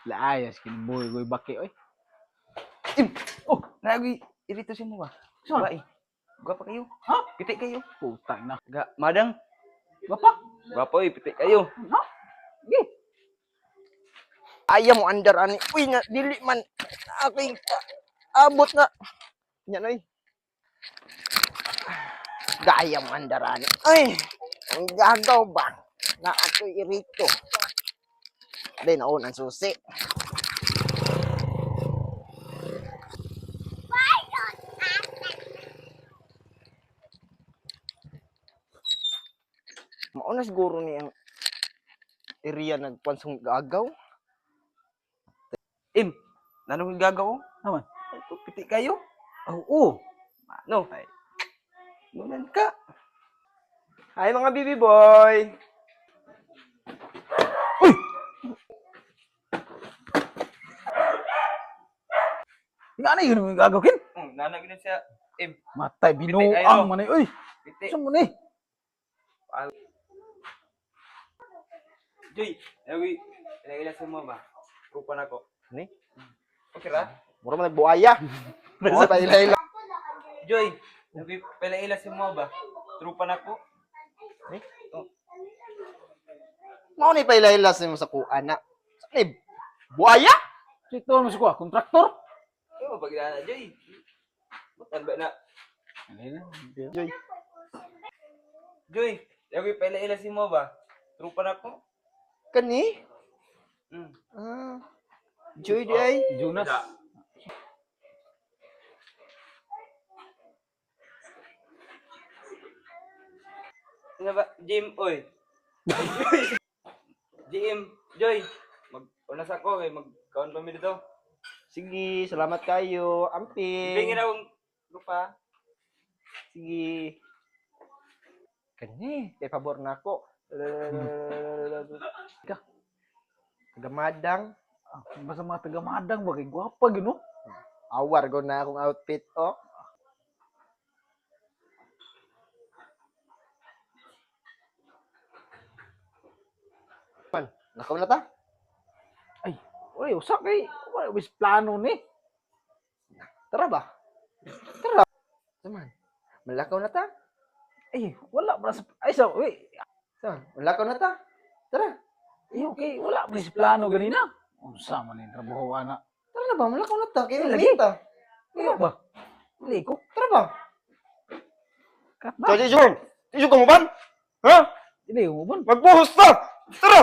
Laayas kinibuhi ko baki oy. Oh, nagi irito si mo ba? Saan? Bae. Gwapa kayo. Ha? Pitik kayo. Putang na. Madang. Gapa? Gwapo pitik kayo. Ha? Gi. Ayaw mo andar ani. Uy, na, dili man. Aking abot na. Yan ay. Gaya mo andar ani. Ay, ang gagaw ba? Na ako'y irito. Dahil naon ang susi. Mauna siguro ni ang area nagpansong gagaw. Nanong gagaw? Naman. Pitik kayo. Oo. No. Ay. Nunan ka. Hi mga baby boy. Nga na yun yung gagawin. Nanag na siya. Matay Pitik, binuang ayaw. man eh. Uy. Pitik. Saan mo ni? Joy, awi. Ilang sa mo ba? Rupa na ko. Ni? Okay ra? Mura man nagbuaya. Sa tayo-ila. Joy, pila sa mo ba? Trupa na ko. Mao ni paila-ila sa mo sa kuan na. Ni buaya? Sito mo ko, kontraktor. Ano ba gina Joy? Bukan ba na? Joy. Joy, awi pila sa mo ba? Trupa na ko. Kani? Joy di ay. Jonas. Ano ba? Jim, oy. Jim, Joy. Una sa ko, magkaon pa mi dito. Sige, salamat kayo. Bingin Amping. akong lupa. Sige. Kani, kay pabor na ako. Gamadang. Basta mga taga-madang ba kay gwapa gino. Awar go na akong outfit, oh. Man, nakaw na ta? Ay, uy, usa kay wala wis plano ni. Tara ba? Tara. Saman, malakaw na ta? Ay, wala ba sa ay sa uy. Saman, malakaw na ta? Tara. Ay, okay, wala ba sa plano ganina. Unsa man ni trabaho ana? Tara na ba? Malakaw na ta. Kaya Lagi. kita. Iyo ba? Dili ko. Tara ba? Kat So, na. Jun! Jun ka mo ba? Ha? Dili mo ban. Magbuhos na! Tara!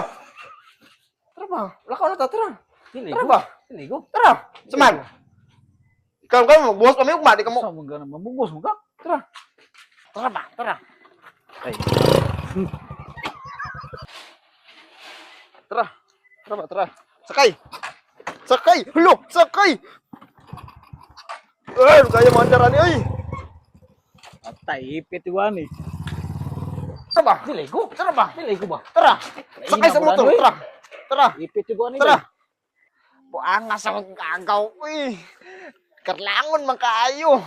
Tara ba? Malakaw na ta, tara. Dili Tara ko. ba? Dili ko. Tara! Saman! Ikaw ka, magbuhos kami, kumadi ka mo. Sa mga ganang mamugos mo ka? Tara. Tara ba? Tara. Ay, Tara. Tara ba? Tara. Sakay! Sakay! Hulo! Sakay! Ay, kaya mandaran ni, ay! atay ipit iwan eh. Tara ba? Dili ko. Tara ba? Dili ko ba? Tara! Sakay sa motor! Tara! Tara! Ipit iwan ni. Tara! Buanga sa magagaw, uy! Karlangon man kaayo!